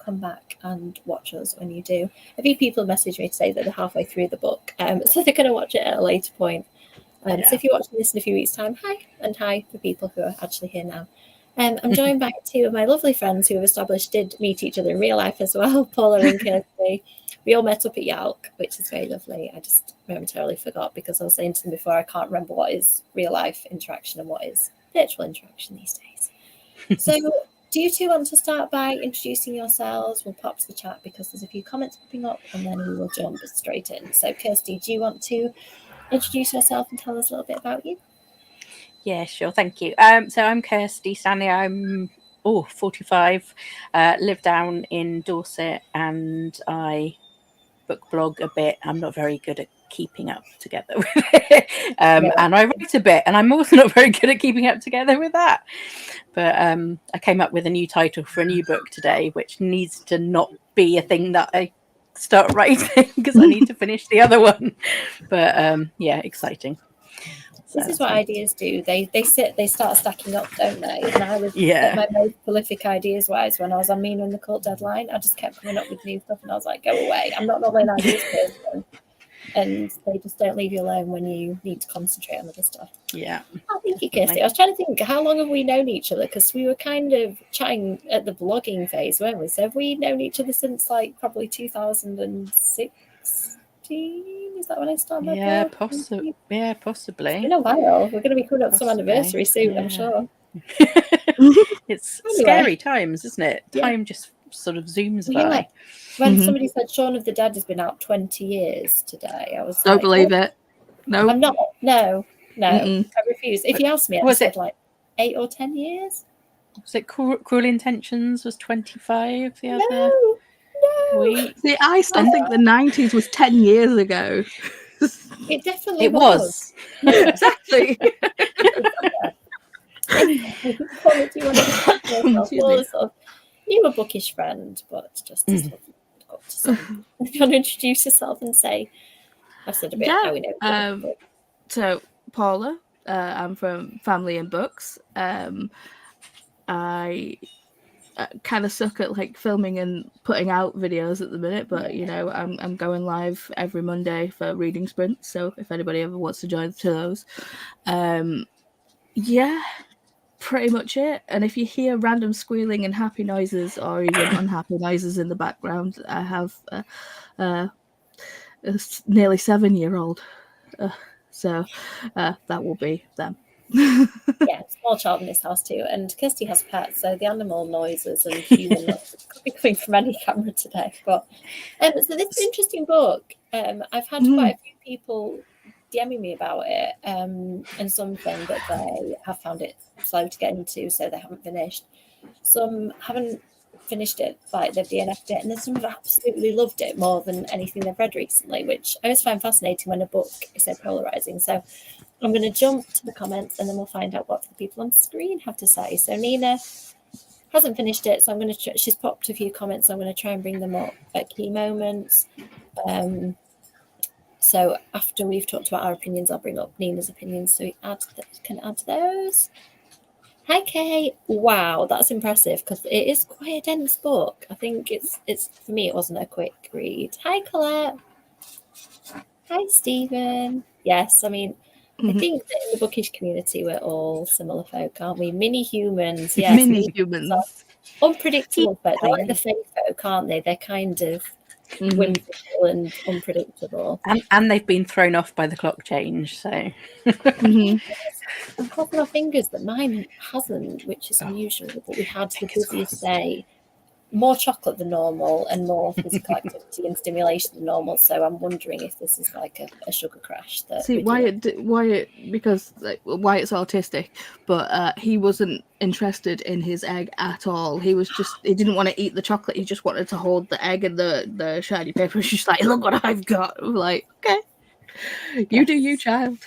come back and watch us when you do. A few people messaged me to say that they're halfway through the book, so they're going to watch it at a later point. So if you're watching this in a few weeks' time, hi, and hi for people who are actually here now. I'm joined by two of my lovely friends who have established did meet each other in real life as well, Paula and Kirsty. We all met up at Yalk, which is very lovely. I just momentarily forgot because I was saying to them before, I can't remember what is real life interaction and what is virtual interaction these days. So do you two want to start by introducing yourselves? We'll pop to the chat because there's a few comments popping up and then we will jump straight in. So Kirsty, do you want to introduce yourself and tell us a little bit about you? Yeah, sure. Thank you. So I'm Kirsty Stanley. I'm 45, live down in Dorset, and I book blog a bit. I'm not very good at keeping up together with it. And I write a bit, and I'm also not very good at keeping up together with that. But I came up with a new title for a new book today, which needs to not be a thing that I start writing because I need to finish the other one. But yeah, exciting. This is what ideas do. They start stacking up, don't they? And I was at my most prolific ideas wise when I was on Mina and the Cult deadline. I just kept coming up with new stuff, and I was like, "Go away! I'm not an ideas person." And they just don't leave you alone when you need to concentrate on other stuff. Yeah. Oh, thank you, Kirsty. I was trying to think, how long have we known each other? Because we were kind of chatting at the blogging phase, weren't we? So have we known each other since like probably 2016? Is that when I started my blog? Possibly. It's been a while. We're going to be coming up to some anniversary soon, I'm sure. It's scary times, isn't it? Time just sort of zooms by. When somebody said Shaun of the Dead has been out 20 years today, I was don't believe it. No. I'm not. No. I refuse. If you asked me, I said like 8 or 10 years. Was it Cruel Intentions was 25 the other week? See, I still think the 90s was 10 years ago. It definitely was. Exactly. You're a bookish friend, but just as got to say. If you want to introduce yourself and say, I've said a bit how we know. So, Paula, I'm from Family and Books. I kind of suck at like filming and putting out videos at the minute, but you know, I'm going live every Monday for reading sprints. So if anybody ever wants to join to those, yeah, pretty much it. And if you hear random squealing and happy noises or even unhappy noises in the background, I have a nearly 7-year-old, so that will be them. Yeah, small child in this house too, and Kirsty has pets, so the animal noises and human noises could be coming from any camera today. But so this is an interesting book. I've had quite a few people DMing me about it, and something that they have found it slow to get into, so they haven't finished. Some haven't finished it, like they've DNF'd it, and then some have absolutely loved it more than anything they've read recently, which I always find fascinating when a book is so polarizing. So I'm going to jump to the comments and then we'll find out what the people on screen have to say. So Nina hasn't finished it, so I'm going to she's popped a few comments, so I'm going to try and bring them up at key moments. So after we've talked about our opinions, I'll bring up Nina's opinions so we can add to those. Hi Kay. Wow, that's impressive because it is quite a dense book. I think it's for me it wasn't a quick read. Hi Colette. Hi Stephen. Yes, I mean I think that in the bookish community we're all similar folk, aren't we? Mini humans, yes. Mini humans. Unpredictable, but they're like the fake folk, aren't they? They're kind of whimsical and unpredictable. And they've been thrown off by the clock change, so I'm crossing my fingers that mine hasn't, which is unusual, but we had the busiest day. More chocolate than normal and more physical activity and stimulation than normal. So I'm wondering if this is like a sugar crash. See, Wyatt's autistic, but he wasn't interested in his egg at all. He didn't want to eat the chocolate. He just wanted to hold the egg and the shiny paper. She's like, look what I've got. I'm like, okay. You do you, child.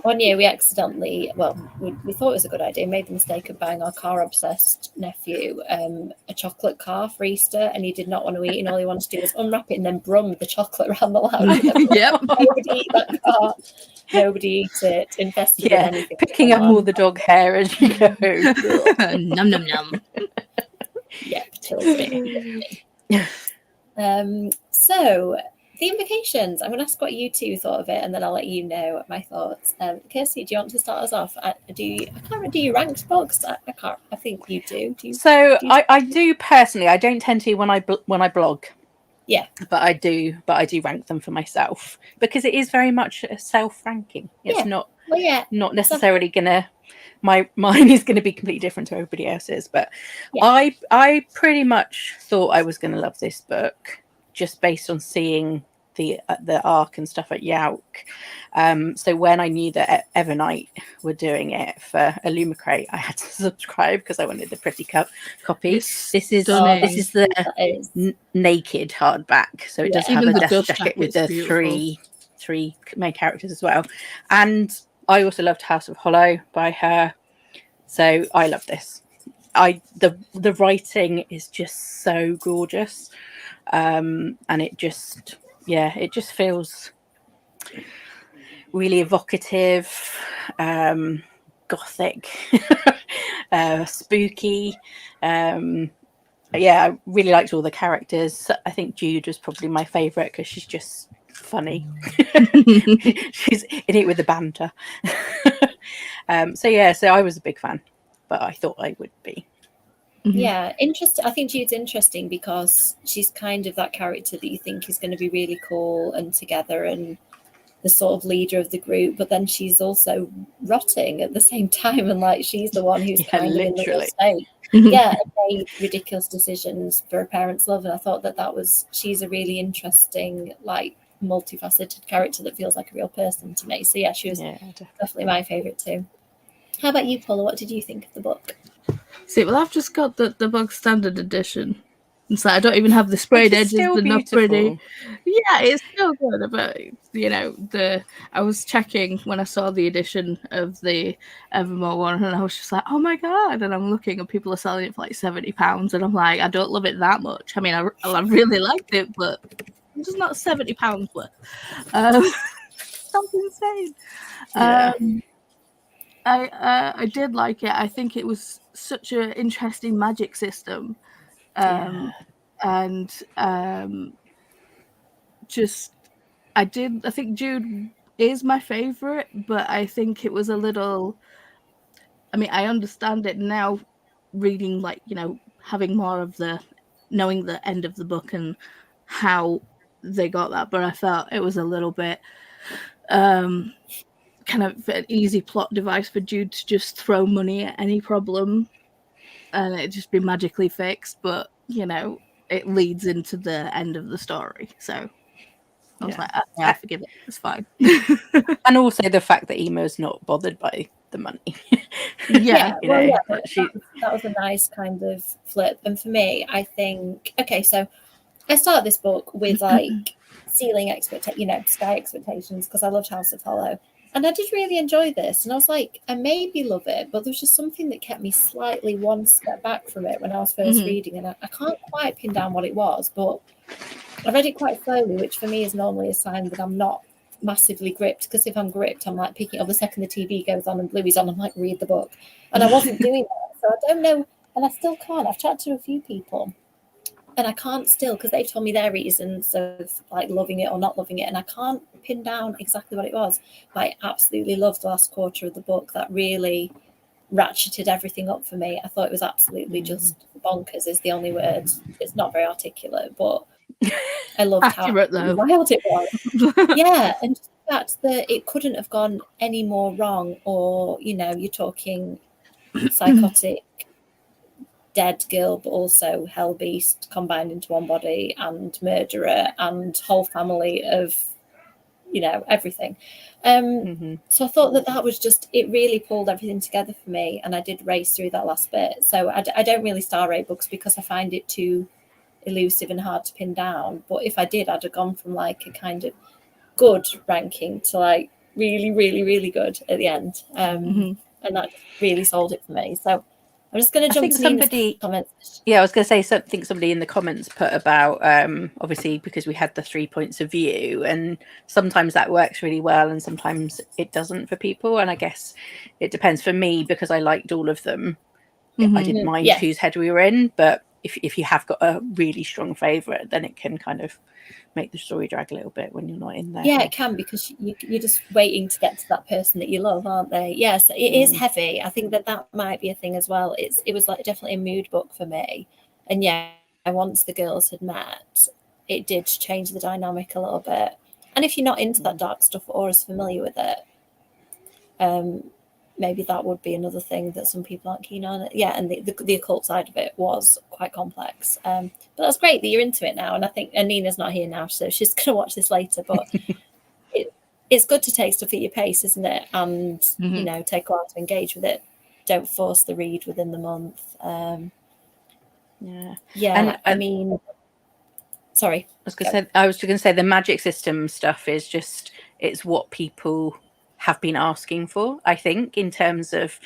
One year we accidentally, we thought it was a good idea, made the mistake of buying our car-obsessed nephew a chocolate car for Easter, and he did not want to eat, and all he wanted to do was unwrap it and then brum the chocolate around the lounge. Yep. Nobody eat that car. Nobody eat it. Infested with anything. Picking up all the dog hair as you go. Num num num. Yep, kills me. So the Invocations, I'm going to ask what you two thought of it, and then I'll let you know my thoughts. Kirsty, do you want to start us off? I can't remember, do you rank books? I think you do. So I do personally. I don't tend to when I blog. Yeah, but I do rank them for myself, because it is very much a self-ranking. It's not necessarily gonna, mine is gonna be completely different to everybody else's, but I pretty much thought I was gonna love this book just based on seeing the arc and stuff at Yauk. So when I knew that Evernight were doing it for Illumicrate, I had to subscribe because I wanted the pretty copy. This is the naked hardback, so it does have a dust jacket with the three main characters as well. And I also loved House of Hollow by her, so I love this. The writing is just so gorgeous, and it just feels really evocative, gothic, spooky. I really liked all the characters. I think Jude was probably my favourite because she's just funny. She's in it with the banter. So I was a big fan, but I thought I would be. Yeah, interesting. I think Jude's interesting because she's kind of that character that you think is going to be really cool and together and the sort of leader of the group, but then she's also rotting at the same time, and like she's the one who's kind of in the worst state. And made ridiculous decisions for her parents' love. And I thought she's a really interesting, like, multifaceted character that feels like a real person to me. So yeah, she was definitely my favourite too. How about you, Paula? What did you think of the book? See, well, I've just got the bog standard edition. And so I don't even have the sprayed edges. They're not pretty. Yeah, it's still good. But I was checking when I saw the edition of the Evermore one, and I was just like, oh my god! And I'm looking, and people are selling it for like £70, and I'm like, I don't love it that much. I mean, I really liked it, but it's just not £70 worth. Sounds insane. Yeah. I did like it. I think it was such an interesting magic system. And I think Jude is my favorite, but I think it was a little, I mean, I understand it now reading, like, having more of knowing the end of the book and how they got that, but I felt it was a little bit kind of an easy plot device for Jude to just throw money at any problem and it just be magically fixed, but it leads into the end of the story. So I was like, I forgive it. It's fine. And also the fact that Emo's not bothered by the money. That was a nice kind of flip. And for me, I think, so I started this book with like ceiling sky expectations because I loved House of Hollow. And I did really enjoy this. And I was like, I maybe love it, but there's just something that kept me slightly one step back from it when I was first reading. And I can't quite pin down what it was, but I read it quite slowly, which for me is normally a sign that I'm not massively gripped. Because if I'm gripped, I'm like picking up the second the TV goes on and Bluey's on, I'm like, read the book. And I wasn't doing that. So I don't know. And I still can't. I've chatted to a few people. And I can't still, because they've told me their reasons of like loving it or not loving it. And I can't pin down exactly what it was. But I absolutely loved the last quarter of the book. That really ratcheted everything up for me. I thought it was absolutely just bonkers is the only word. It's not very articulate, but I loved how wild it was. Yeah, and just the fact that it couldn't have gone any more wrong, or, you're talking psychotic dead girl, but also hell beast combined into one body and murderer and whole family of everything. So I thought that was just, it really pulled everything together for me, and I did race through that last bit. So I don't really star rate books because I find it too elusive and hard to pin down. But if I did, I'd have gone from like a kind of good ranking to like really, really, really good at the end. And that really sold it for me. So I'm just going to jump to somebody comments. Yeah, I was going to say something somebody in the comments put about obviously because we had the 3 points of view, and sometimes that works really well and sometimes it doesn't for people. And I guess it depends. For me, because I liked all of them, I didn't mind whose head we were in, but if you have got a really strong favourite, then it can kind of make the story drag a little bit when you're not in there. Yeah, it can, because you're just waiting to get to that person that you love, aren't they? Yes, it is heavy. I think that might be a thing as well. It was like definitely a mood book for me. And yeah, once the girls had met, it did change the dynamic a little bit. And if you're not into that dark stuff or as familiar with it, maybe that would be another thing that some people aren't keen on. Yeah, and the occult side of it was quite complex. But that's great that you're into it now. And I think Nina's not here now, so she's going to watch this later. But it's good to take stuff at your pace, isn't it? And, you know, take a while to engage with it. Don't force the read within the month. Yeah, I mean... Sorry. I was going to say the magic system stuff is just, it's what people have been asking for, I think, in terms of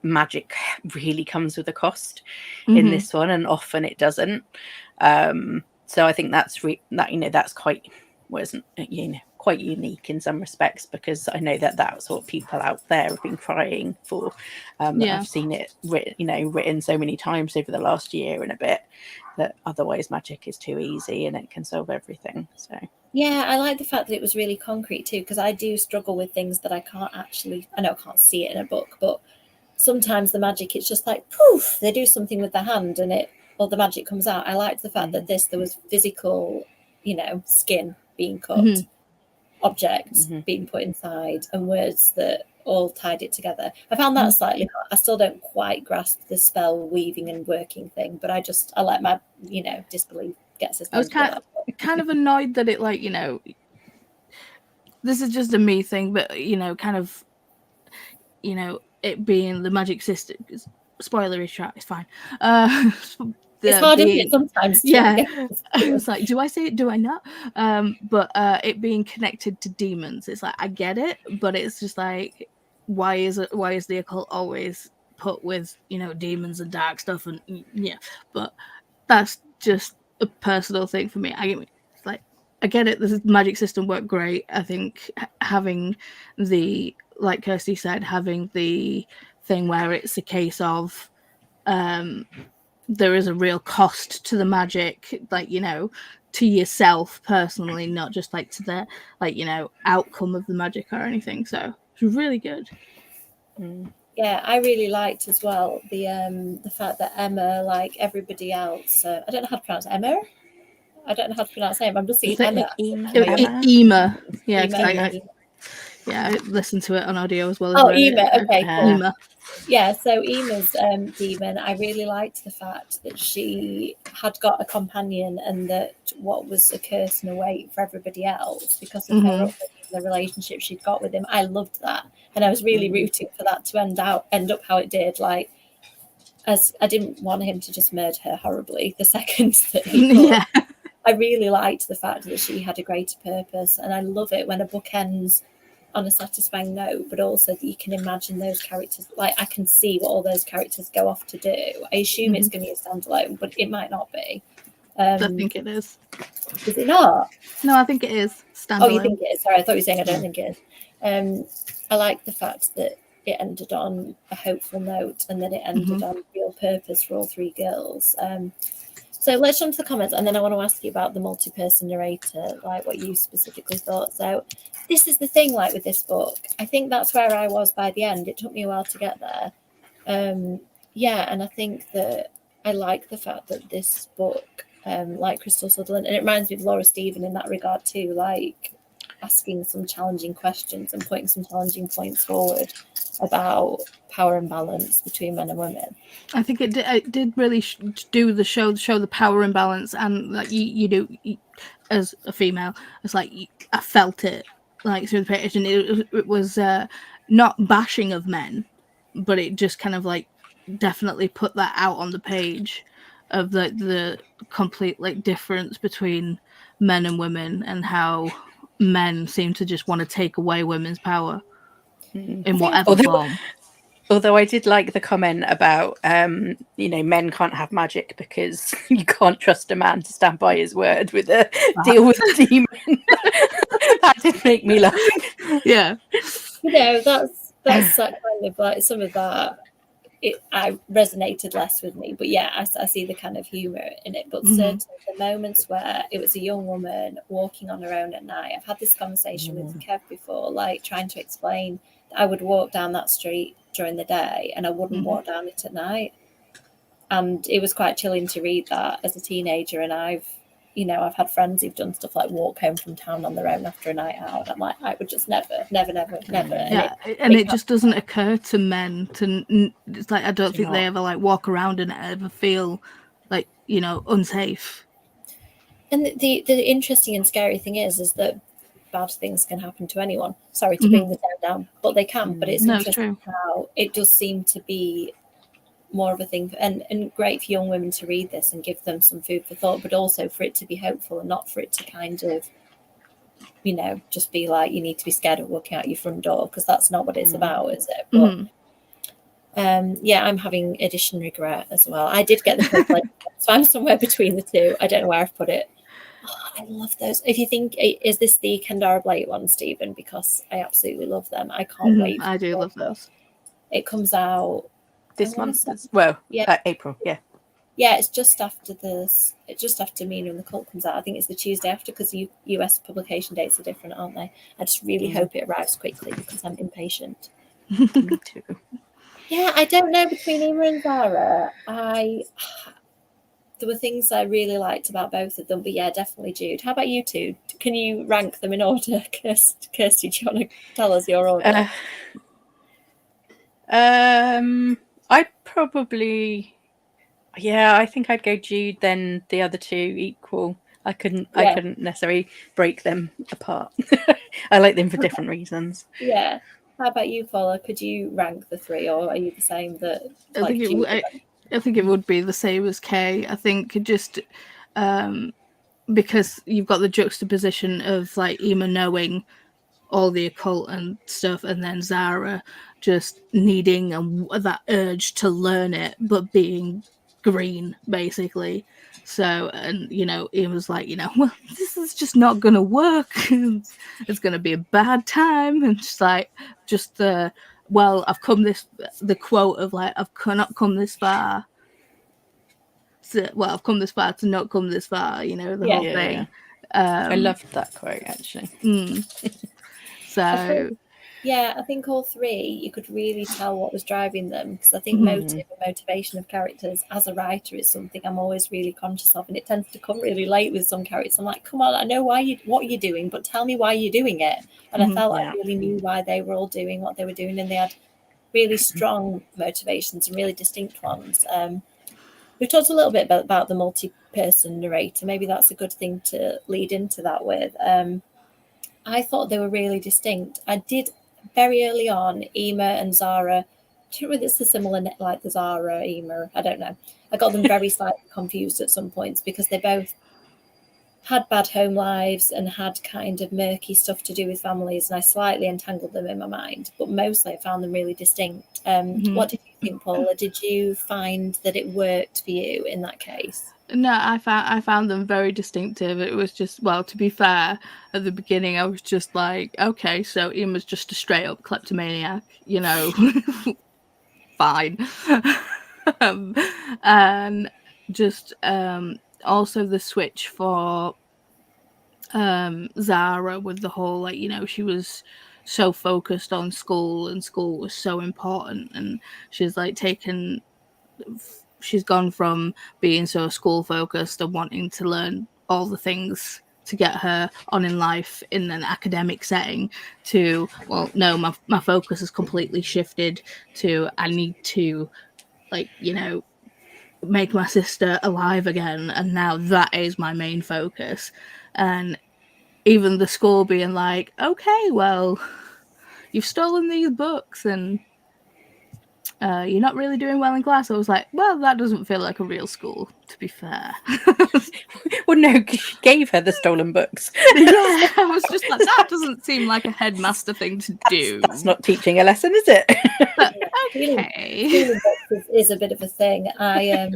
magic really comes with a cost in this one, and often it doesn't. So I think that's that's quite, quite unique in some respects, because I know that's what people out there have been crying for. I've seen it written so many times over the last year and a bit, that otherwise magic is too easy and it can solve everything. So yeah, I like the fact that it was really concrete too, because I do struggle with things that I can't actually, I know I can't see it in a book, but sometimes the magic, it's just like poof, they do something with their hand and or the magic comes out. I liked the fact that there was physical, skin being cut, objects being put inside, and words that all tied it together. I found that slightly hard. I still don't quite grasp the spell weaving and working thing, but I let my disbelief get suspended. I was kind of annoyed that it, like, this is just a me thing, but kind of it being the magic system, because spoilery chat is fine. It's hard, isn't it, sometimes? Yeah. It's like, do I say it? Do I not? But it being connected to demons, it's like, I get it, but it's just like, why is the occult always put with demons and dark stuff? And but that's just a personal thing for me. I get it. The magic system worked great. I think having like Kirsty said, having the thing where it's a case of there is a real cost to the magic, like, to yourself personally, not just like to the outcome of the magic or anything. So it's really good. Yeah, I really liked as well the fact that Emma, like everybody else, I don't know how to pronounce Emma. I don't know how to pronounce her name. I'm just saying Emma. Ema. Yeah, Ema. I listened to it on audio as well. Oh, Ema. Okay, cool. Ema. Yeah, so Ema's demon, I really liked the fact that she had got a companion, and that what was a curse and a weight for everybody else because of her upbringing, the relationship she'd got with him. I loved that, and I was really rooting for that to end up how it did. Like, as I didn't want him to just murder her horribly the second that he could. Yeah. I really liked the fact that she had a greater purpose, and I love it when a book ends on a satisfying note, but also that you can imagine those characters. Like, I can see what all those characters go off to do. I assume it's going to be a standalone, but it might not be. I think it is. Is it not? No, I think it is standalone. Oh, you think it is? Sorry, I thought you were saying I don't think it is. I like the fact that it ended on a hopeful note, and that it ended on real purpose for all three girls. So let's jump to the comments, and then I want to ask you about the multi-person narrator, like what you specifically thought. So this is the thing, like with this book, I think that's where I was by the end. It took me a while to get there. And I think that I like the fact that this book, like Crystal Sutherland, and it reminds me of Laura Stephen in that regard too, like asking some challenging questions and putting some challenging points forward about power imbalance between men and women. I think it did really do the show the power imbalance, and like you do as a female, it's like I felt it like through the page, and it was not bashing of men, but it just kind of like definitely put that out on the page of the complete like difference between men and women, and how men seem to just want to take away women's power in whatever form. Although I did like the comment about, men can't have magic because you can't trust a man to stand by his word with a deal with a demon. That did make me laugh. Yeah. That's that kind of like some of that I resonated less with me. But yeah, I see the kind of humour in it. But certainly the moments where it was a young woman walking on her own at night. I've had this conversation with Kev before, like trying to explain that I would walk down that street during the day and I wouldn't walk down it at night. And it was quite chilling to read that as a teenager. And I've had friends who've done stuff like walk home from town on their own after a night out. I'm like, I would just never. Yeah, and it just doesn't occur to men to. It's like I don't think they ever like walk around and ever feel like unsafe. And the interesting and scary thing is that bad things can happen to anyone. Sorry to bring the tone down, but they can. But it's interesting how it does seem to be more of a thing, and great for young women to read this and give them some food for thought, but also for it to be hopeful and not for it to kind of just be like you need to be scared of walking out your front door, because that's not what it's about, is it? But I'm having edition regret as well. I did get the privilege, so I'm somewhere between the two. I don't know where I've put it. I love those. If you think, is this the Kendara Blake one, Stephen? Because I absolutely love them. I can't wait. I do love those. It comes out this month. April. Yeah, it's just after Mina and the Cult comes out. I think it's the Tuesday after, because US publication dates are different, aren't they? I just really hope it arrives quickly because I'm impatient. Me too. Yeah, I don't know, between Ema and Zara, there were things I really liked about both of them, but yeah, definitely Jude. How about you two? Can you rank them in order? Kirsty, do you want to tell us your order? I'd probably, I think I'd go Jude, then the other two equal. I couldn't necessarily break them apart. I like them for different reasons. Yeah. How about you, Paula? Could you rank the three, or are you the same? I think it would be the same as Kay. I think just because you've got the juxtaposition of like Ema knowing all the occult and stuff, and then Zara just needing that urge to learn it, but being green, basically. So, and Ema's like, well, this is just not gonna work. It's gonna be a bad time, and just well, I've come the quote of like, I've not come this far. So, well, I've come this far to not come this far. The whole thing. Yeah. I loved that quote, actually. So. I think all three, you could really tell what was driving them, because I think motivation of characters as a writer is something I'm always really conscious of, and it tends to come really late with some characters. I'm like, come on, I know what you're doing, but tell me why you're doing it. And I felt I really knew why they were all doing what they were doing, and they had really strong motivations and really distinct ones. We've talked a little bit about the multi-person narrator. Maybe that's a good thing to lead into that with. I thought they were really distinct. I did very early on, Ema and Zara. Do you know whether it's a similar like the Zara, Ema? I don't know. I got them very slightly confused at some points, because they both had bad home lives and had kind of murky stuff to do with families, and I slightly entangled them in my mind. But mostly I found them really distinct. What did you think, Paula? Did you find that it worked for you in that case? No, I found them very distinctive. It was just, well, to be fair, at the beginning I was just like, okay, so Ema's just a straight up kleptomaniac, fine. And just also the switch for Zara with the whole, like, she was so focused on school, and school was so important, and she's like she's gone from being so school focused and wanting to learn all the things to get her on in life in an academic setting to, well, no, my focus has completely shifted to, I need to, like, make my sister alive again, and now that is my main focus. And even the school being like, okay, well, you've stolen these books and you're not really doing well in class. I was like, well, that doesn't feel like a real school, to be fair. Well, no, she gave her the stolen books. Yeah, I was just like, that doesn't seem like a headmaster thing to do. That's not teaching a lesson, is it? But, okay. Stealing books is a bit of a thing. I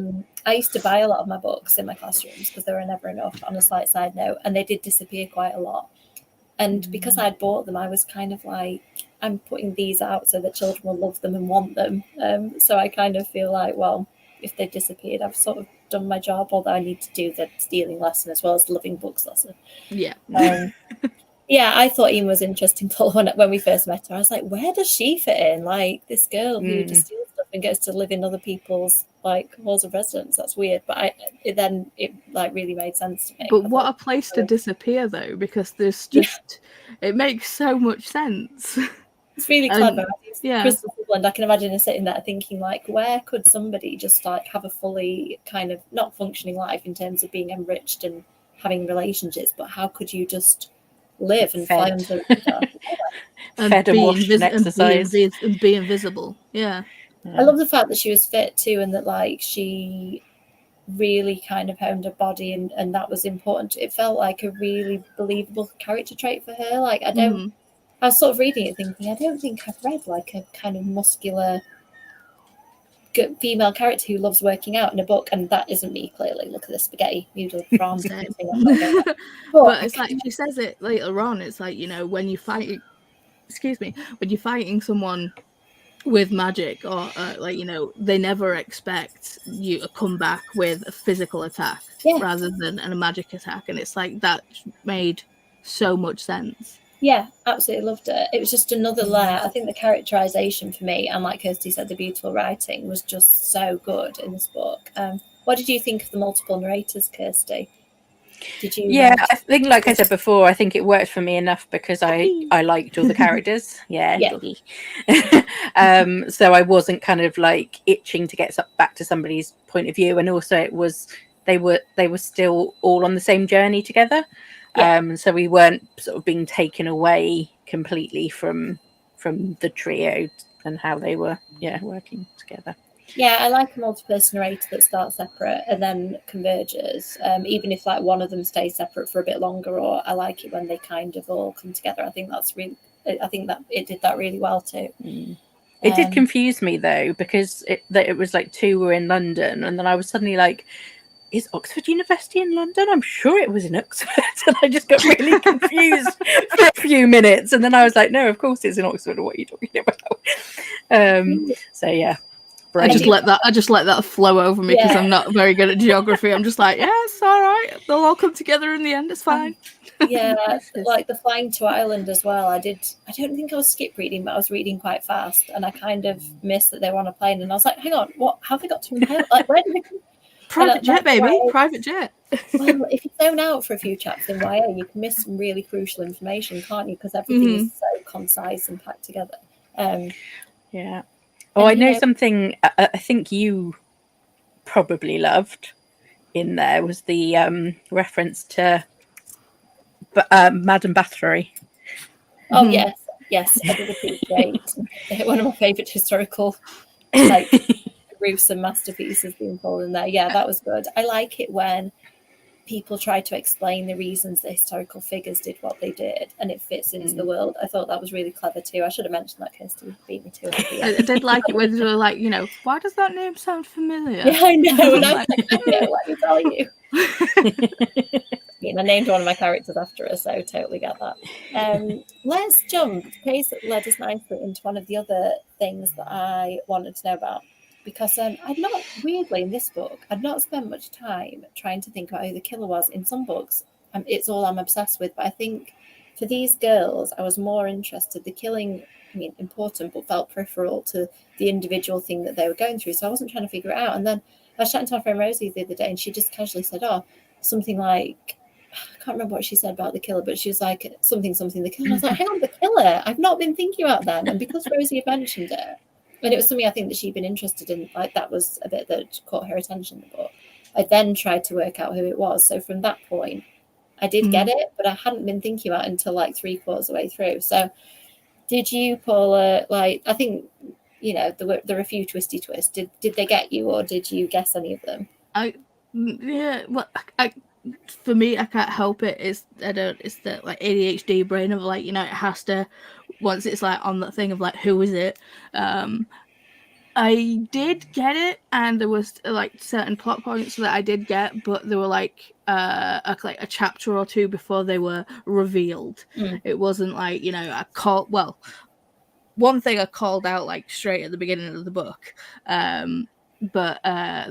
used to buy a lot of my books in my classrooms because there were never enough, on a slight side note, and they did disappear quite a lot. And because I'd bought them, I was kind of like, I'm putting these out so that children will love them and want them. So I kind of feel like, well, if they disappeared, I've sort of done my job, although I need to do the stealing lesson as well as the loving books lesson. Yeah. Yeah, I thought Ian was interesting when we first met her. I was like, where does she fit in? Like this girl who just steals stuff and gets to live in other people's like halls of residence. That's weird. But it like really made sense to me. But what a place to disappear though, because there's just it makes so much sense. It's really clever. Yeah. Crystal Woodland, I can imagine her sitting there thinking like, where could somebody just like have a fully kind of not functioning life in terms of being enriched and having relationships, but how could you just live and fly under the radar? Fed and washed and exercise and be invisible. Yeah. I love the fact that she was fit too, and that like she really kind of honed her body, and that was important. It felt like a really believable character trait for her. Like I was sort of reading it thinking, I don't think I've read like a kind of muscular female character who loves working out in a book, and that isn't me. Clearly, look at the spaghetti noodle from. But it's like she says it later on. It's like, you know, when you fight, when you're fighting someone with magic, or like, you know, they never expect you to come back with a physical attack rather than a magic attack, and it's like that made so much sense. Yeah, absolutely loved it. It was just another layer. I think the characterization for me, and like Kirsty said, the beautiful writing was just so good in this book. What did you think of the multiple narrators, Kirsty? Did you? Yeah, I think, like I said before, I think it worked for me enough because I liked all the characters. Doggy. So I wasn't kind of like itching to get back to somebody's point of view, and also they were still all on the same journey together. So we weren't sort of being taken away completely from the trio and how they were working together. Yeah, I like a multi-person narrator that starts separate and then converges, even if like one of them stays separate for a bit longer, or I like it when they kind of all come together. I think that it did that really well too. It did confuse me though, because it was like two were in London, and then I was suddenly like, is Oxford University in London? I'm sure it was in Oxford. And I just got really confused for a few minutes. And then I was like, no, of course it's in Oxford. What are you talking about? So yeah. I just let that flow over me because I'm not very good at geography. I'm just like, yeah, it's all right. They'll all come together in the end. It's fine. Yeah, like the flying to Ireland as well. I don't think I was skip reading, but I was reading quite fast, and I kind of missed that they were on a plane. And I was like, hang on, what? How have they got to Ireland? Like, where did they come? Private jet, baby. Private jet. Well, if you zone out for a few chapters in YA, you can miss some really crucial information, can't you? Because everything is so concise and packed together. Yeah. Oh, I know something I think you probably loved in there was the reference to Madame Bathory. Oh, yes, I did appreciate one of my favourite historical like gruesome masterpieces being pulled in there. Yeah, that was good. I like it when people try to explain the reasons the historical figures did what they did, and it fits into the world. I thought that was really clever too. I should have mentioned that. Kirsty beat me to it. I did like it when they were like, you know, why does that name sound familiar? Yeah, I know. And I was like, I know, let me tell you. I named one of my characters after her, so totally get that. Let's jump. Pace led us nicely into one of the other things that I wanted to know about, because I'd not, weirdly in this book, I'd not spent much time trying to think about who the killer was. In some books, it's all I'm obsessed with, but I think for these girls, I was more interested. The killing, I mean, important, but felt peripheral to the individual thing that they were going through, so I wasn't trying to figure it out. And then I was chatting to my friend Rosie the other day, and she just casually said, something like, I can't remember what she said about the killer, but she was like, something, the killer. And I was like, hang on, the killer? I've not been thinking about them. And because Rosie had mentioned it, and it was something I think that she'd been interested in, like that was a bit that caught her attention in the book, I then tried to work out who it was. So from that point, I did get it, but I hadn't been thinking about it until like 3/4 of the way through. So did you, Paula, like, I think, you know, there were a few twisty twists. Did they get you, or did you guess any of them? For me, I can't help it. It's the like ADHD brain of like, you know, it has to, once it's like on that thing of like, who is it? I did get it, and there was like certain plot points that I did get, but they were like a chapter or two before they were revealed. It wasn't like, you know, one thing I called out like straight at the beginning of the book, but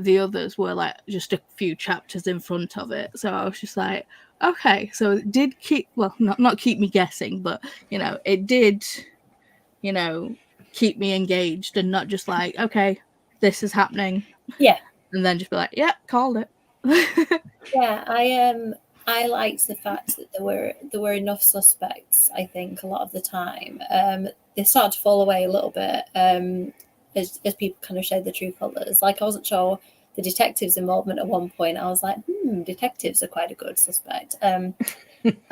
the others were like just a few chapters in front of it. So I was just like, okay, so it did keep, well, not keep me guessing, but you know, it did, you know, keep me engaged and not just like, okay, this is happening. Yeah. And then just be like, yeah, called it. Yeah, I liked the fact that there were enough suspects, I think, a lot of the time. They started to fall away a little bit as people kind of showed the true colours. Like, I wasn't sure the detectives' involvement at one point. I was like, detectives are quite a good suspect. I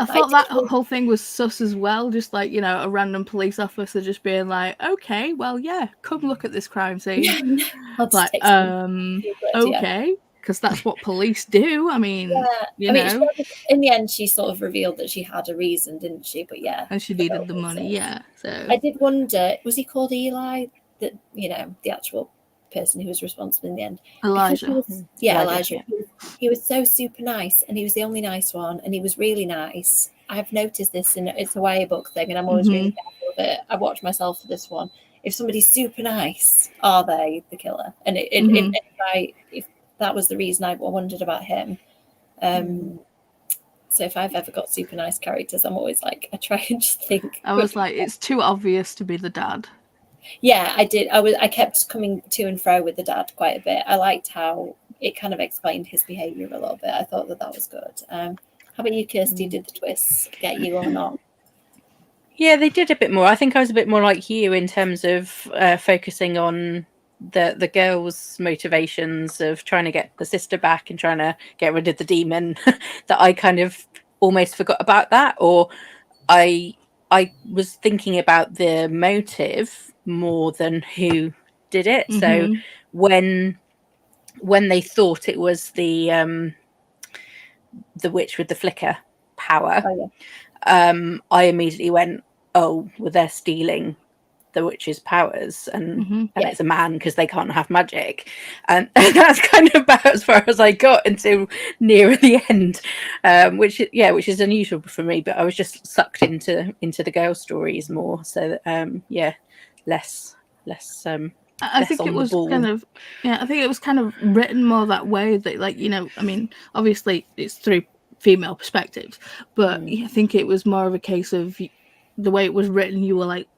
thought that whole thing was sus as well, just like, you know, a random police officer just being like, okay, well, yeah, come look at this crime scene. Like, okay, because that's what police do. I mean, you know. In the end, she sort of revealed that she had a reason, didn't she? But yeah. And she needed the money, yeah. So I did wonder, was he called Eli? That, you know, the actual person who was responsible in the end. Elijah. Elijah. Yeah. He was so super nice, and he was the only nice one, and he was really nice. I've noticed this, and it's a YA book thing, and I'm always really careful of it. I watch myself for this one. If somebody's super nice, are they the killer? And if that was the reason I wondered about him. So if I've ever got super nice characters, I'm always like, I try and just think. I was like, it's too obvious to be the dad. Yeah, I did. I kept coming to and fro with the dad quite a bit. I liked how it kind of explained his behaviour a little bit. I thought that was good. How about you, Kirsty? Did the twists get you or not? Yeah, they did a bit more. I think I was a bit more like you in terms of focusing on the girls' motivations of trying to get the sister back and trying to get rid of the demon. That I kind of almost forgot about that, or I was thinking about the motive more than who did it. So when they thought it was the witch with the flicker power, I immediately went, oh, well, they're stealing the witch's powers, and it's a man because they can't have magic, and that's kind of about as far as I got until near the end, which is unusual for me. But I was just sucked into the girl stories more, so less. I think it was kind of, I think it was kind of written more that way, that, like, you know, I mean, obviously it's through female perspectives, but I think it was more of a case of the way it was written, you were like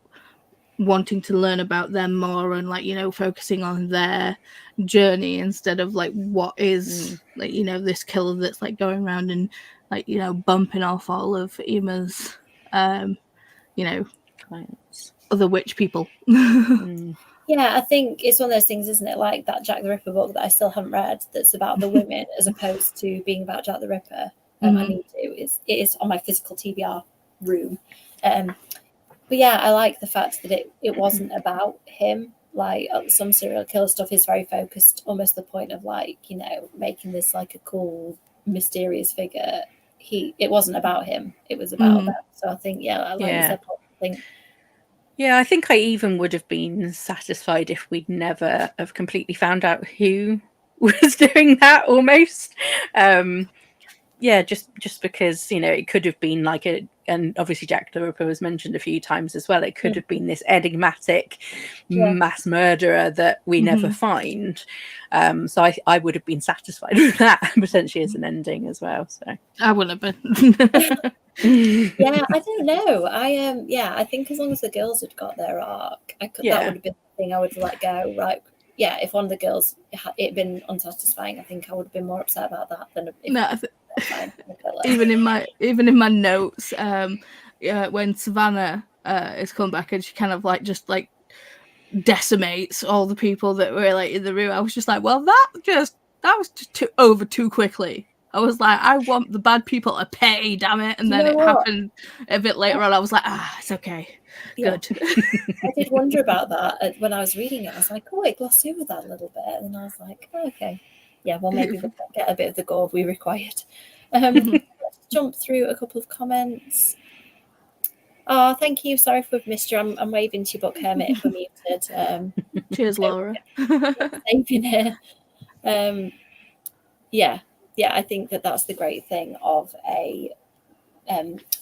wanting to learn about them more and, like, you know, focusing on their journey instead of like what is like, you know, this killer that's like going around and, like, you know, bumping off all of Emma's you know, clients, other witch people. Yeah, I think it's one of those things, isn't it? Like that Jack the Ripper book that I still haven't read, that's about the women as opposed to being about Jack the Ripper. I need to. It is on my physical TBR room. But yeah, I like the fact that it wasn't about him. Like some serial killer stuff is very focused, almost the point of, like, you know, making this like a cool, mysterious figure. It wasn't about him. It was about them. So I think, I like you said, I think. Yeah, I think I even would have been satisfied if we'd never have completely found out who was doing that, almost. Just because, you know, it could have been like and obviously Jack the Ripper was mentioned a few times as well. It could have been this enigmatic mass murderer that we never find. So I would have been satisfied with that potentially as an ending as well. So I wouldn't have been. Yeah, I don't know. I think as long as the girls had got their arc, that would have been the thing I would let go. Right? Yeah, if one of the girls it been unsatisfying, I think I would have been more upset about that than even in my notes, when Savannah is come back and she kind of like just like decimates all the people that were like in the room, I was just like, well, that was just over too quickly. I was like, I want the bad people to pay, damn it. And then it happened a bit later on. I was like, it's okay. Good. I did wonder about that when I was reading it. I was like, oh, it glossed over that a little bit. And I was like, oh, okay. Yeah, well, maybe we'll get a bit of the gore we required. Let's jump through a couple of comments. Oh, thank you. Sorry if we've missed you. I'm waving to your book, Hermit, if we're muted. Cheers, Laura. Saving here. I think that's the great thing of a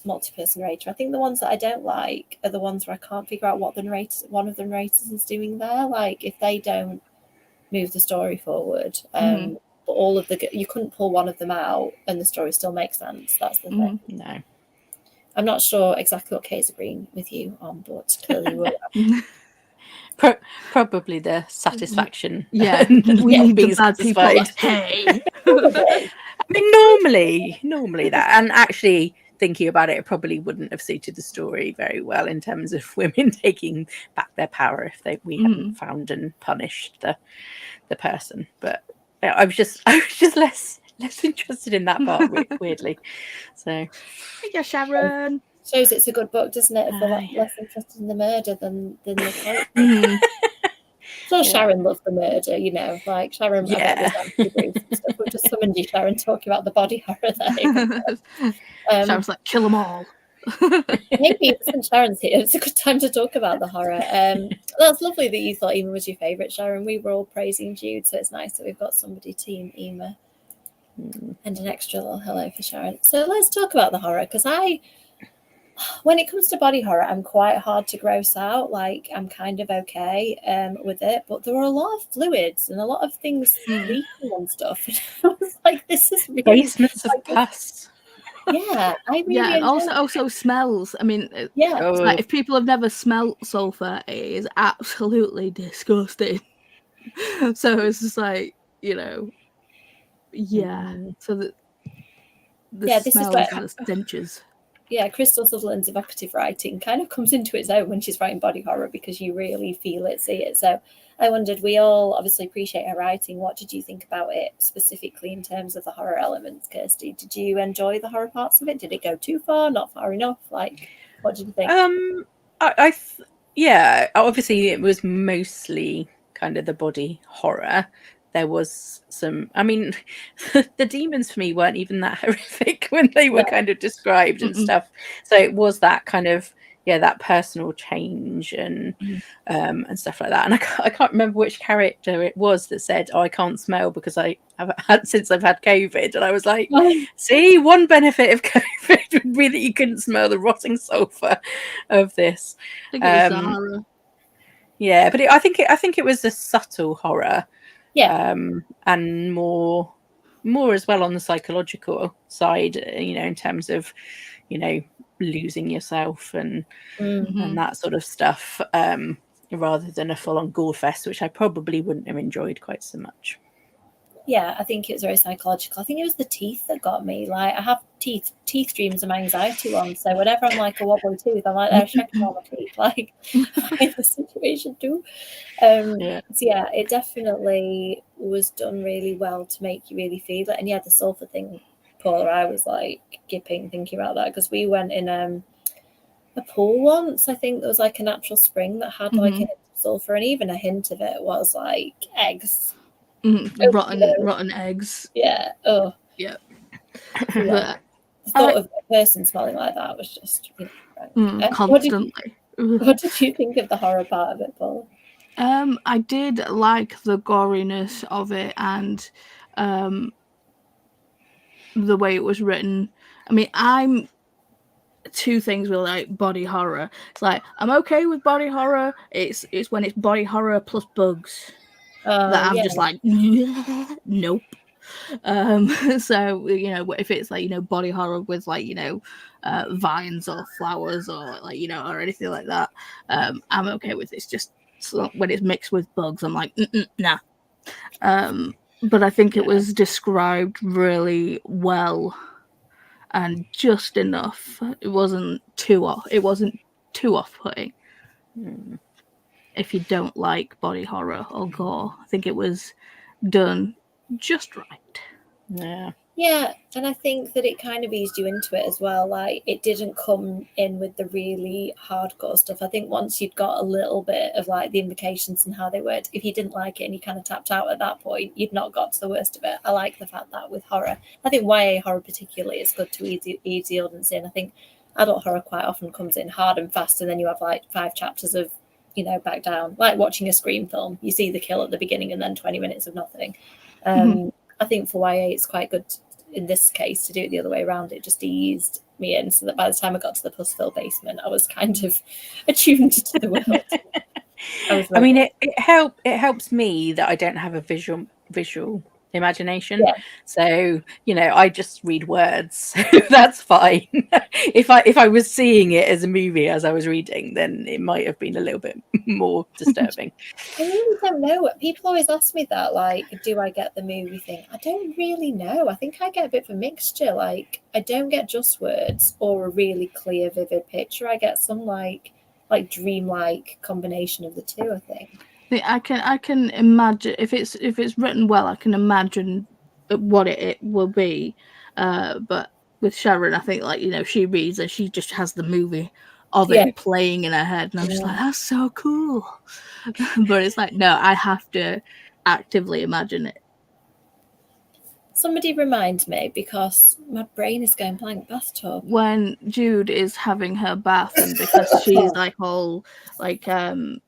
multi-person narrator. I think the ones that I don't like are the ones where I can't figure out what one of the narrators is doing there. Like if they don't move the story forward, but all of you couldn't pull one of them out and the story still makes sense. That's the thing. No, I'm not sure exactly what Kay's agreeing with you on, but clearly we're probably the satisfaction. Yeah, we need being the bad people. satisfied. Hey. I mean, normally that, and actually thinking about it, it probably wouldn't have suited the story very well in terms of women taking back their power if we hadn't found and punished the person. But yeah, I was just less interested in that part, weirdly. So Yeah, Sharon. Shows it's a good book, doesn't it? If we're less interested in the murder than the character. So Sharon loved the murder, you know, like Sharon. I bet was anti-brief and stuff. We just summoned you, Sharon, talking about the body horror there. Sharon's like, kill them all. Maybe since Sharon's here, it's a good time to talk about the horror. That's lovely that you thought Ema was your favourite, Sharon. We were all praising Jude, so it's nice that we've got somebody team Ema. And an extra little hello for Sharon. So let's talk about the horror, because when it comes to body horror, I'm quite hard to gross out. Like I'm kind of okay with it, but there are a lot of fluids and a lot of things leaking and stuff. And I was like, this is really basements of pus. Yeah, I really and also smells. I mean, it's like if people have never smelled sulfur, it is absolutely disgusting. So it's just like, you know, so the smells and the stenches. Yeah, Crystal Sutherland's evocative writing kind of comes into its own when she's writing body horror, because you really feel it, see it. So I wondered, we all obviously appreciate her writing. What did you think about it specifically in terms of the horror elements, Kirsty? Did you enjoy the horror parts of it? Did it go too far, not far enough? Like, what did you think? Obviously it was mostly kind of the body horror. There was some, I mean, the demons for me weren't even that horrific when they were kind of described and stuff. So it was that kind of, that personal change and stuff like that. And I can't remember which character it was that said, "Oh, I can't smell because I've had COVID." And I was like, see, one benefit of COVID would be that you couldn't smell the rotting sulfur of this. I think it was Zahara. Yeah, but I think it was a subtle horror. Yeah. And more as well on the psychological side, in terms of, losing yourself and that sort of stuff, rather than a full-on gore fest, which I probably wouldn't have enjoyed quite so much. Yeah, I think it was very psychological. I think it was the teeth that got me. Like, I have teeth dreams and anxiety ones. So whenever I'm like a wobbly tooth, I'm like, they're checking all my teeth. Like, in the situation too. So yeah, it definitely was done really well to make you really feel it. And yeah, the sulfur thing, Paula, I was like gipping thinking about that, because we went in a pool once. I think there was like a natural spring that had like a hint of sulfur, and even a hint of it was like eggs. Rotten eggs. Yeah. Oh. Yeah. The thought of a person smelling like that was just constantly. What did you think of the horror part of it, Paul? I did like the goriness of it and the way it was written. I mean, I'm two things with like body horror. It's like I'm okay with body horror. It's when it's body horror plus bugs that I'm just like, nope. So if it's like body horror with like vines or flowers or like or anything like that, I'm okay with it. It's just when it's mixed with bugs, I'm like, nah. But I think it was described really well and just enough. It wasn't too off-putting. If you don't like body horror or gore, I think it was done just right. Yeah, and I think that it kind of eased you into it as well. Like, it didn't come in with the really hardcore stuff. I think once you'd got a little bit of like the invocations and how they worked, if you didn't like it and you kind of tapped out at that point, you'd not got to the worst of it. I like the fact that with horror, I think YA horror particularly is good to ease the audience in. I think adult horror quite often comes in hard and fast, and then you have like 5 chapters of back down, like watching a Scream film. You see the kill at the beginning and then 20 minutes of nothing. I think for YA it's quite good in this case to do it the other way around. It just eased me in, so that by the time I got to the Pussville basement, I was kind of attuned to the world. I mean, it helps me that I don't have a visual imagination. Yeah. So, you know, I just read words. So that's fine. If I was seeing it as a movie as I was reading, then it might have been a little bit more disturbing. I really don't know. People always ask me that, like, do I get the movie thing? I don't really know. I think I get a bit of a mixture. Like, I don't get just words or a really clear, vivid picture. I get some like dreamlike combination of the two, I think. I can imagine if it's written well, I can imagine what it will be. But with Sharon, I think, like, you know, she reads and she just has the movie of it playing in her head, and I'm just like, that's so cool. But it's like, no, I have to actively imagine it. Somebody remind me, because my brain is going blank. Bathtub. When Jude is having her bath, and because she's like all like near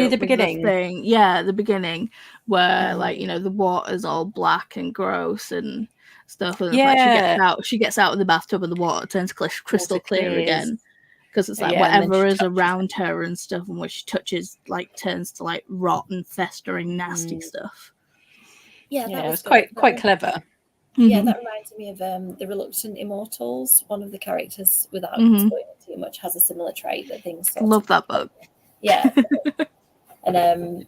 the beginning. The beginning where like, you know, the water's all black and gross and stuff, and like she gets out of the bathtub and the water turns crystal clear again, because it's like whatever is around her and stuff, and what she touches like turns to like rotten, festering, nasty stuff. That was quite clever. Yeah, that reminded me of The Reluctant Immortals. One of the characters, without spoiling it too much, has a similar trait that things love that book. Yeah. And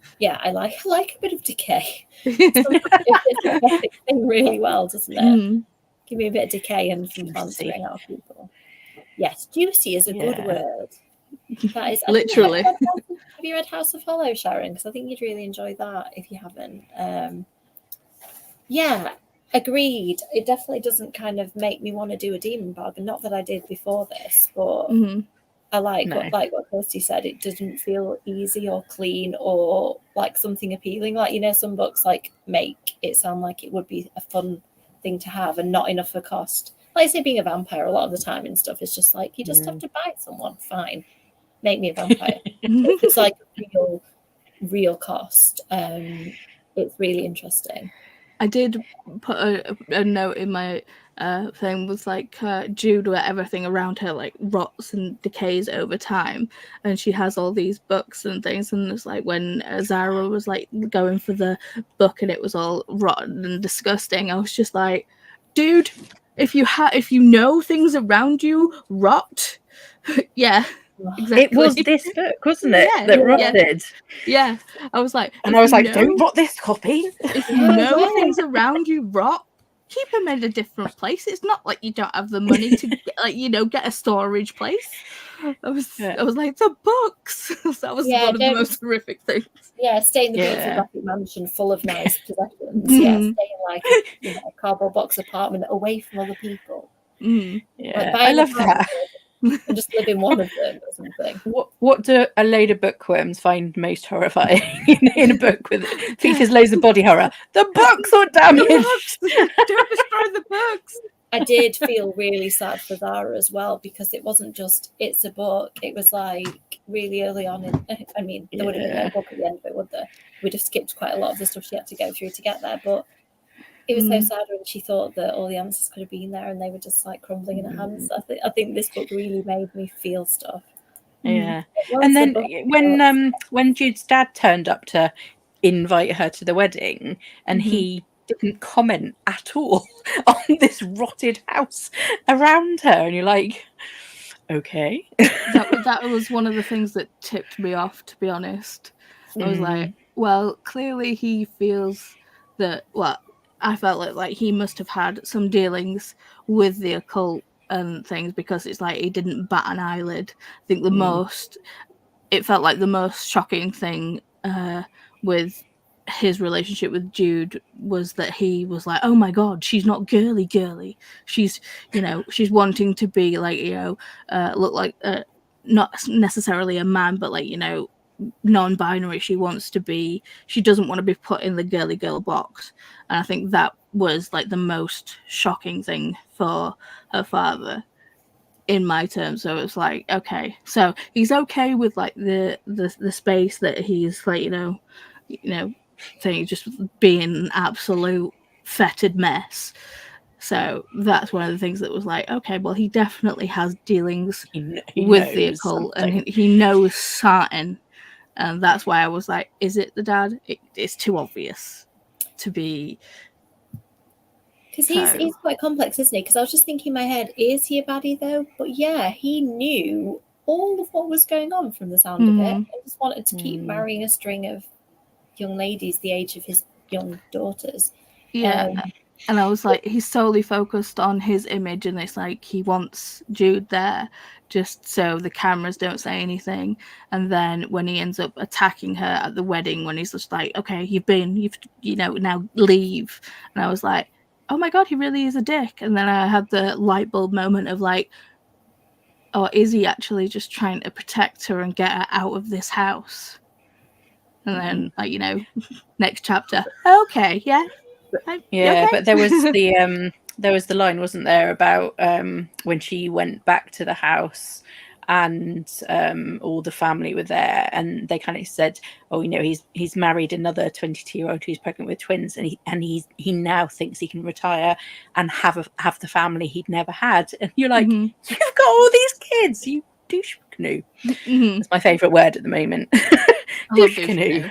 I like a bit of decay. It thing really well, doesn't it? Give me a bit of decay and some plants growing out of people. Yes, juicy is a good word. That is literally. Have you read House of Hollow, Sharon? Because I think you'd really enjoy that if you haven't. Agreed. It definitely doesn't kind of make me want to do a demon bargain. Not that I did before this, but I like what Kirsty said. It didn't feel easy or clean or like something appealing. Like, you know, some books like make it sound like it would be a fun thing to have and not enough for cost. Like, say, being a vampire a lot of the time and stuff is just like, you just have to bite someone. Fine, make me a vampire. If it's like real cost, it's really interesting. I did put a note in my thing was like Jude, where everything around her like rots and decays over time, and she has all these books and things, and it's like when Zara was like going for the book and it was all rotten and disgusting, I was just like, dude, if you know things around you rot, exactly. It was this book, wasn't it, that rotted? Yeah. I was like, and I was like, don't rot this copy. If you know things around you rot, keep them in a different place. It's not like you don't have the money to get, like, you know, get a storage place. I was like, the books. That was one of the most horrific things. Yeah, stay in the beautiful Gothic mansion full of nice possessions. Yeah, stay in like a cardboard box apartment away from other people. Yeah, I love that. And just live in one of them or something. What do a load of bookworms find most horrifying in a book with features loads of body horror? The books are damaged. Don't destroy the books. I did feel really sad for Zara as well, because it wasn't just it's a book. It was like really early on. I mean, there would have been no book at the end of it, would there? We'd have skipped quite a lot of the stuff she had to go through to get there, but it was so sad when she thought that all the answers could have been there and they were just like crumbling in her hands. I think this book really made me feel stuff. Yeah. And then when Jude's dad turned up to invite her to the wedding, and he didn't comment at all on this rotted house around her, and you're like, okay. that was one of the things that tipped me off, to be honest. I was like, well, clearly he feels that, well, I felt like he must have had some dealings with the occult and things, because it's like he didn't bat an eyelid. I think it felt like the most shocking thing with his relationship with Jude was that he was like, oh my god, she's not girly. She's, you know, she's wanting to be like, you know, look like not necessarily a man, but like, you know, non-binary. She doesn't want to be put in the girly girl box. And I think that was like the most shocking thing for her father in my terms. So it's like, okay, so he's okay with like the space that he's like, you know thing just being an absolute fetid mess. So that's one of the things that was like, okay, well, he definitely has dealings he with the knows occult, something. and he knows certain. And that's why I was like, is it the dad? It's too obvious to be. Because he's quite complex, isn't he? Because I was just thinking in my head, is he a baddie though? But yeah, he knew all of what was going on from the sound of it. He just wanted to keep marrying a string of young ladies the age of his young daughters. Yeah. And I was like, he's solely focused on his image, and it's like he wants Jude there just so the cameras don't say anything. And then when he ends up attacking her at the wedding, when he's just like, okay, you've now leave. And I was like, oh my God, he really is a dick. And then I had the light bulb moment of like, or is he actually just trying to protect her and get her out of this house? And then, next chapter, okay, yeah. Yeah, okay. but there was the line, wasn't there, about when she went back to the house and all the family were there, and they kind of said, oh, he's married another 22-year-old who's pregnant with twins, and he now thinks he can retire and have the family he'd never had. And you're like, you've got all these kids, you douche canoe. That's my favorite word at the moment. Douche canoe.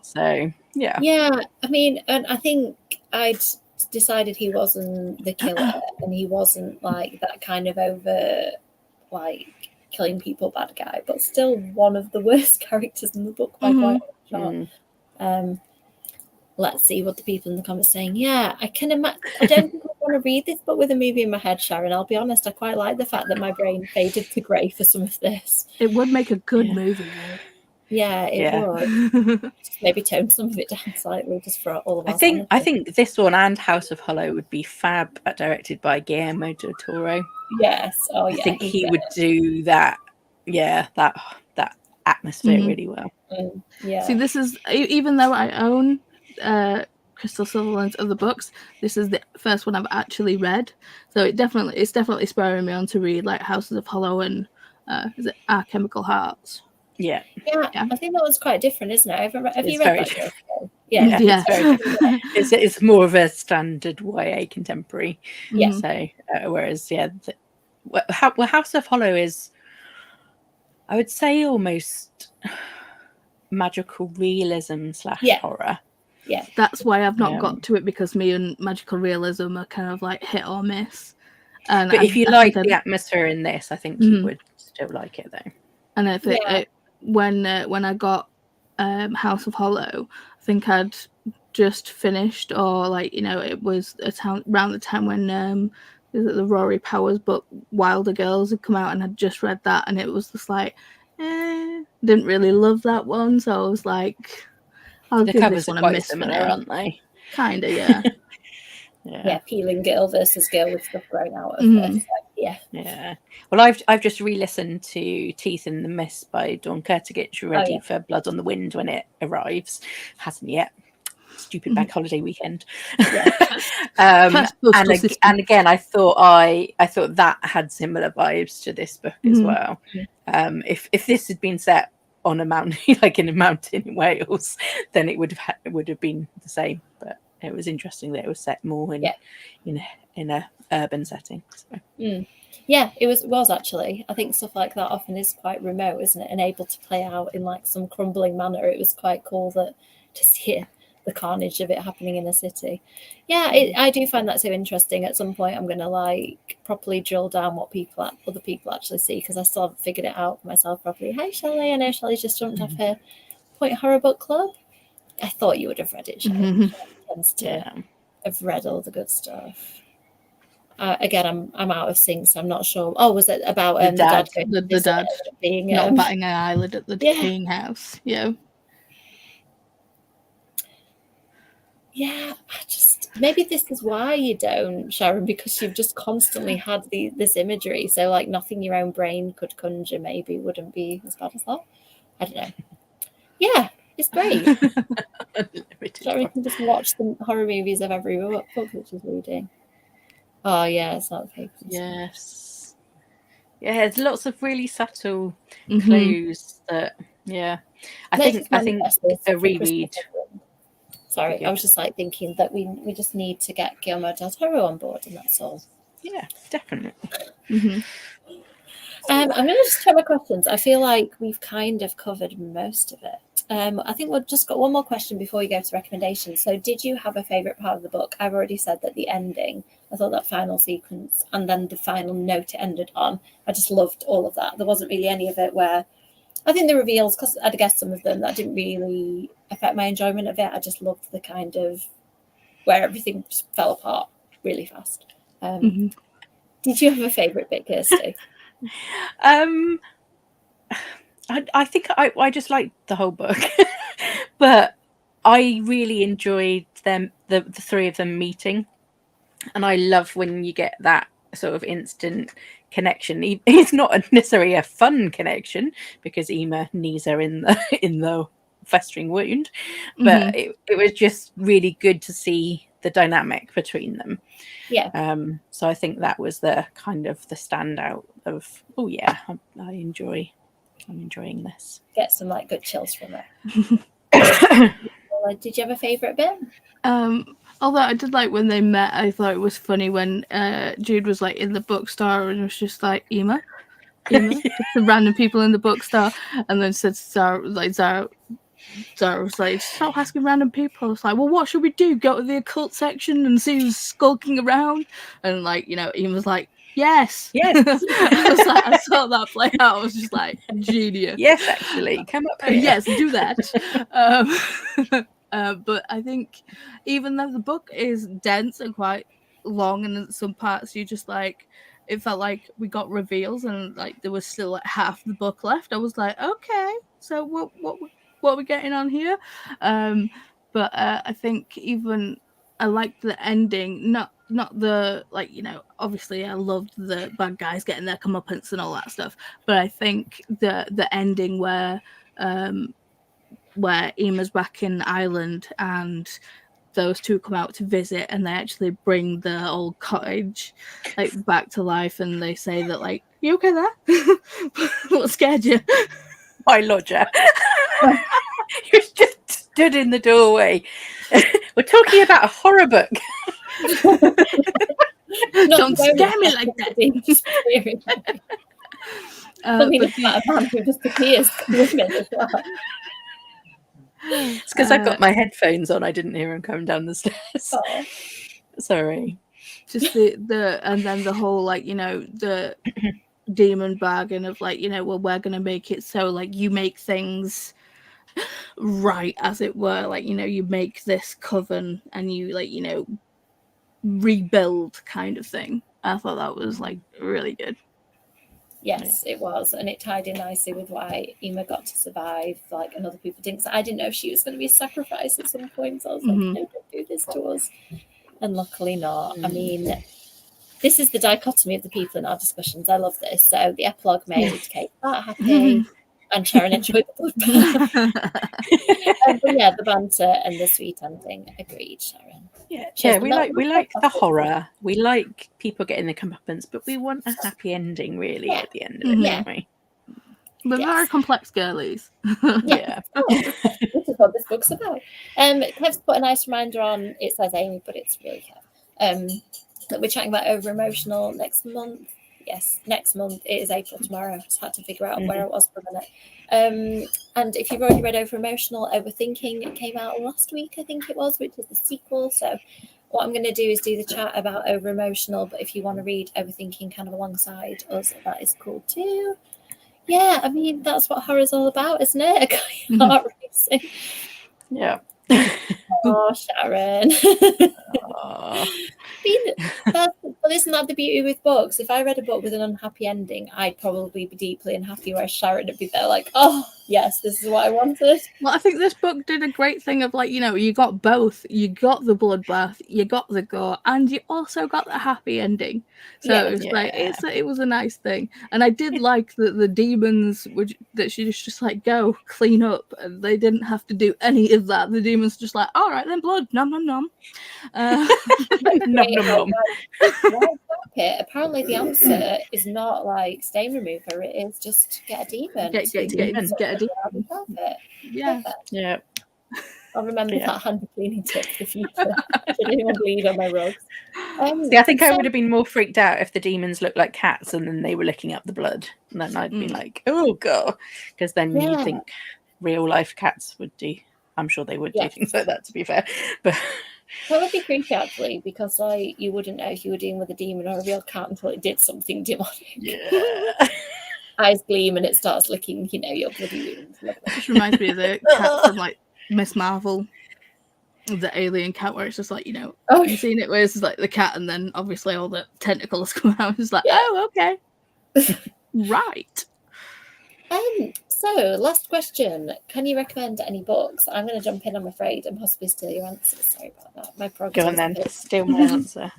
So yeah, I mean, and I think I'd decided he wasn't the killer, and he wasn't like that kind of over like killing people bad guy, but still one of the worst characters in the book by quite a shot. Let's see what the people in the comments saying. Yeah, I can imagine. I don't think I want to read this book with a movie in my head, Sharon. I'll be honest, I quite like the fact that my brain faded to grey for some of this. It would make a good movie, though. Yeah, it would. Just maybe tone some of it down slightly, just for all of us. I think this one and House of Hollow would be fab, directed by Guillermo del Toro. Yes. Oh, yeah. I think he would do that. Yeah, that atmosphere really well. Yeah. See, this is, even though I own Crystal Sutherland's other books, this is the first one I've actually read. So it's definitely spurring me on to read like Houses of Hollow and is it Our Chemical Hearts? Yeah. I think that one's quite different, isn't it? Have you read that? Yeah. It's very different. It's more of a standard YA contemporary. Yeah. So whereas House of Hollow is, I would say, almost magical realism / horror. Yeah. That's why I've not got to it, because me and magical realism are kind of like hit or miss. But if you like the atmosphere in this, I think you would still like it though. And I think when I got House of Hollow, I think I'd just finished, or it was around the time when the Rory Powers book Wilder Girls had come out, and I'd just read that, and it was just like, didn't really love that one, so I was like, I'll give this one a miss for now. Aren't they? Kinda, yeah. Yeah, peeling girl versus girl with stuff growing out of this. Yeah. Well, I've just re-listened to Teeth in the Mist by Dawn Kurtagich, ready for Blood on the Wind when it arrives. Hasn't yet. Stupid bank holiday weekend. And again, I thought that had similar vibes to this book as well. If this had been set on a mountain, like in a mountain in Wales, then it would have been the same. But it was interesting that it was set more in a urban setting. So. Yeah, it was actually. I think stuff like that often is quite remote, isn't it? And able to play out in like some crumbling manner. It was quite cool to see the carnage of it happening in a city. Yeah, I do find that so interesting. At some point, I'm going to like properly drill down what other people actually see, because I still haven't figured it out for myself properly. Hi, Shelley. I know Shelley's just jumped off her Point Horror Book Club. I thought you would have read it, Shelley. She tends to have read all the good stuff. Again, I'm out of sync, so I'm not sure. Oh, was it about the dad being not batting an eyelid at the decaying house? Yeah. Yeah, maybe this is why you don't, Sharon, because you've just constantly had this imagery. So like nothing your own brain could conjure maybe wouldn't be as bad as that. I don't know. Yeah, it's great. Sharon can just watch the horror movies of every book that she's reading. Oh yeah, it's not fake. Yes. Yeah, there's lots of really subtle clues that I think a reread. Sorry, I was just like thinking that we just need to get Guillermo del Toro on board, and that's all. Yeah, definitely. Mm-hmm. I'm going to just check my questions. I feel like we've kind of covered most of it. I think we've just got one more question before we go to recommendations. So did you have a favourite part of the book? I've already said that the ending, I thought that final sequence and then the final note it ended on, I just loved all of that. There wasn't really any of it where, I think the reveals, because I'd guessed some of them, that didn't really affect my enjoyment of it. I just loved the kind of where everything just fell apart really fast. Did you have a favourite bit, Kirsty? I think I just liked the whole book, but I really enjoyed them, the three of them meeting, and I love when you get that sort of instant connection. It's not necessarily a fun connection because Ema knees her in the festering wound, but it was just really good to see the dynamic between them. Yeah. So I think that was the kind of the standout of, oh yeah, I'm enjoying this. Get some like good chills from it. Did you have a favourite bit? Although I did like when they met, I thought it was funny when Jude was like in the bookstore and it was just like Ema, just the random people in the bookstore, and then said Zara was like, stop asking random people. It's like, well, what should we do? Go to the occult section and see who's skulking around? And like, Ema's like, yes. I saw that play out. I was just like, genius. Yes, actually, come up here. Yes, do that. But I think even though the book is dense and quite long, and in some parts you just like, it felt like we got reveals and like there was still like half the book left. I was like, okay, so what are we getting on here? But I think even I liked the ending, not the like, obviously I loved the bad guys getting their comeuppance and all that stuff, but I think the ending where Ema's back in Ireland and those two come out to visit and they actually bring the old cottage like back to life, and they say that like, you okay there? What scared you? My lodger. You just stood in the doorway. We're talking about a horror book. Don't scare me like that. A man who just appears to women as well. It's because I've got my headphones on. I didn't hear him coming down the stairs. Oh. Sorry. Just the and then the whole like, the demon bargain of like, well, we're gonna make it so like you make things right, as it were, like, you make this coven and you like, rebuild kind of thing. I thought that was like really good. Yes, it was, and it tied in nicely with why Ema got to survive, like, and other people didn't. So I didn't know if she was going to be a sacrifice at some point. So I was like, no, don't do this to us. And luckily not. I mean, this is the dichotomy of the people in our discussions. I love this. So the epilogue made Kate quite happy, and Sharon enjoyed the bloodbath. But yeah, the banter and the sweet ending. Agreed, Sharon. Yeah, we like the horror. We like people getting their comeuppance, but we want a happy ending, really, at the end of it, don't we? We're very complex girlies. Yeah. This is what this book's about. Kev's put a nice reminder on. It says Amy, but it's really Kev. That we're chatting about over emotional next month. Yes, next month. It is April tomorrow. I just had to figure out where it was for a minute. And if you've already read Over Emotional, Overthinking, it came out last week, I think it was, which is the sequel. So what I'm going to do is do the chat about Over Emotional, but if you want to read Overthinking kind of alongside us, that is cool too. Yeah, I mean, that's what horror's all about, isn't it? Heart racing. Yeah. Oh, Sharon. But isn't that the beauty with books? If I read a book with an unhappy ending, I'd probably be deeply unhappy, whereas Sharon would be there like, oh, yes, this is what I wanted. Well, I think this book did a great thing of like, you got both. You got the bloodbath, you got the gore, and you also got the happy ending. So it was a nice thing. And I did like that the demons that she just like, go clean up, and they didn't have to do any of that. The demons just like, all right then, blood, nom nom nom. Nom nom nom. Apparently the answer is not like stain remover, it is just get a demon. Get a demon. Yeah. Yeah. Perfect. Yeah. I'll remember that handy cleaning tip for the future. Should anyone bleed on my rugs? See, I think I would have been more freaked out if the demons looked like cats and then they were licking up the blood. And then I'd be like, oh, God. Because then you'd think real life cats would do. I'm sure they would do things like that, to be fair. But that would be creepy, actually, because like you wouldn't know if you were dealing with a demon or a real cat until it did something demonic. Yeah. Eyes gleam and it starts licking, your bloody wounds. Which reminds me of the cat from like Miss Marvel, the alien cat, where it's just like, you've seen it where it's just like the cat and then obviously all the tentacles come out. It's like, oh, okay. Right. So last question. Can you recommend any books? I'm going to jump in, I'm afraid, and possibly steal your answer. Sorry about that. My Go on then. Steal my answer.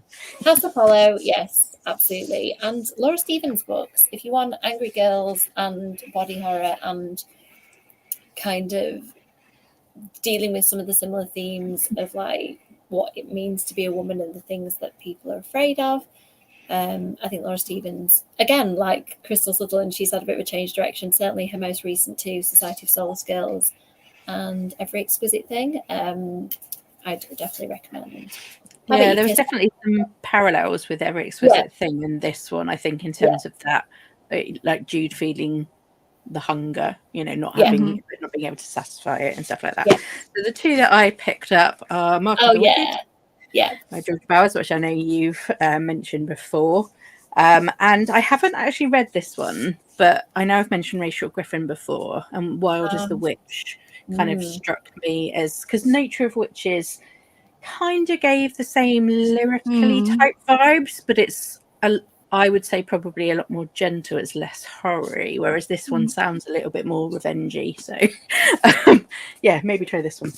House of Hollow, yes, absolutely. And Laura Stevens books. If you want angry girls and body horror and kind of dealing with some of the similar themes of like what it means to be a woman and the things that people are afraid of. I think Laura Stevens, again, like Crystal Sutherland, she's had a bit of a change direction. Certainly her most recent two, Society of Soulless Girls and Every Exquisite Thing, I'd definitely recommend. Yeah, there was definitely some parallels with Every Exquisite Thing in this one, I think, in terms of that, like Jude feeling the hunger, not being able to satisfy it and stuff like that. So the two that I picked up are Mark of the Wicked by George Bowers, which I know you've mentioned before, and I haven't actually read this one, but I know I've mentioned Rachel Griffin before, and Wild as the Witch kind of struck me as, because Nature of Witches kind of gave the same lyrically type vibes, but it's I would say probably a lot more gentle. It's less horror-y, whereas this one sounds a little bit more revengey. So, maybe try this one.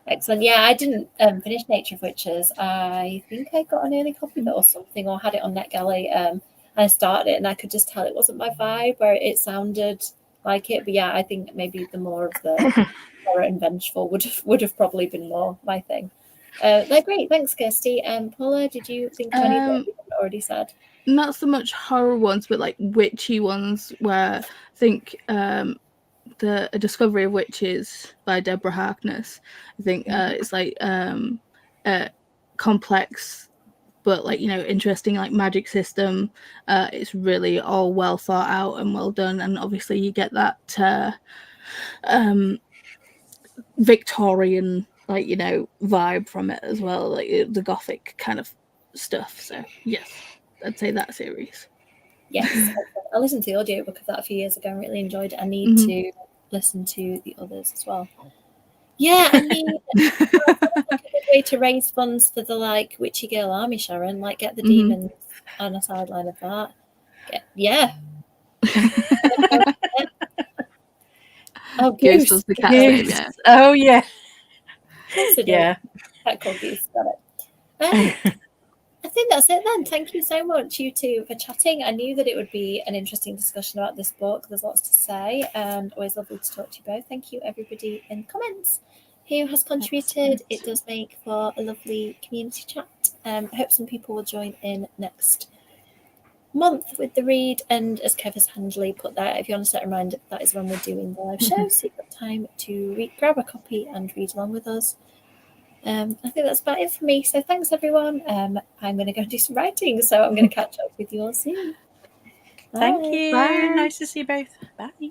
Excellent. Yeah, I didn't finish Nature of Witches. I think I got an early copy of it or something, or had it on NetGalley. I started it and I could just tell it wasn't my vibe, where it sounded like it. But yeah, I think maybe the more of the horror and vengeful would have probably been more my thing. Great. Thanks, Kirsty. Paula, did you think of any that you already said? Not so much horror ones, but like witchy ones, where I think the A Discovery of Witches by Deborah Harkness. I think it's like complex, but like interesting, like magic system. It's really all well thought out and well done, and obviously you get that Victorian vibe from it as well, like the gothic kind of stuff. So yes, I'd say that series. Yes, I listened to the audiobook of that a few years ago and really enjoyed it. I need to listen to the others as well. Yeah, I mean, it's a good way to raise funds for the Witchy Girl Army, Sharon. Get the demons on a sideline of that. Oh, Goose. Goose was the cat's name, yeah. Oh, yeah. Yeah. Cat called Goose, got it. I think that's it then. Thank you so much, you two, for chatting. I knew that it would be an interesting discussion about this book. There's lots to say, and always lovely to talk to you both. Thank you, everybody in comments who has contributed. Excellent. It does make for a lovely community chat. I hope some people will join in next month with the read. And as Kev has handily put that, if you want to set a reminder, that is when we're doing the live show. So you've got time to grab a copy and read along with us. I think that's about it for me. So thanks, everyone. I'm going to go do some writing. So I'm going to catch up with you all soon. Thank you. Bye. Nice to see you both. Bye.